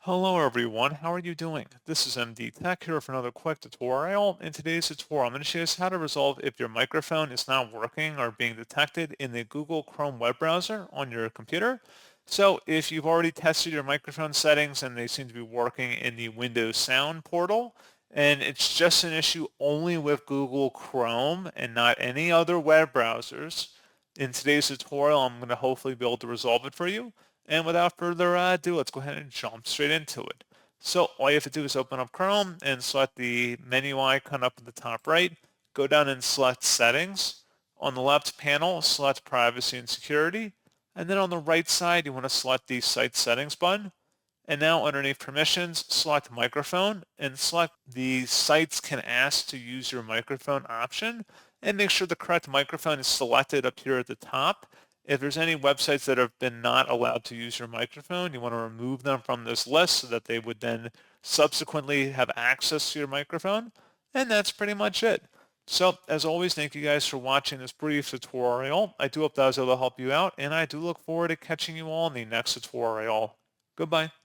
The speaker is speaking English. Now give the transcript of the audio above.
Hello everyone, how are you doing? This is MD Tech here for another quick tutorial. In today's tutorial, I'm going to show you how to resolve if your microphone is not working or being detected in the Google Chrome web browser on your computer. So if you've already tested your microphone settings and they seem to be working in the Windows Sound portal, and it's just an issue only with Google Chrome and not any other web browsers, in today's tutorial, I'm going to hopefully be able to resolve it for you. And without further ado, let's go ahead and jump straight into it. So all you have to do is open up Chrome and select the menu icon up at the top right. Go down and select Settings. On the left panel, select Privacy and Security. And then on the right side, you want to select the Site Settings button. And now underneath Permissions, select Microphone and select the Sites Can Ask to Use Your Microphone option. And make sure the correct microphone is selected up here at the top. If there's any websites that have been not allowed to use your microphone, you want to remove them from this list so that they would then subsequently have access to your microphone. And that's pretty much it. So as always, thank you guys for watching this brief tutorial. I do hope that was able to help you out, and I do look forward to catching you all in the next tutorial. Goodbye.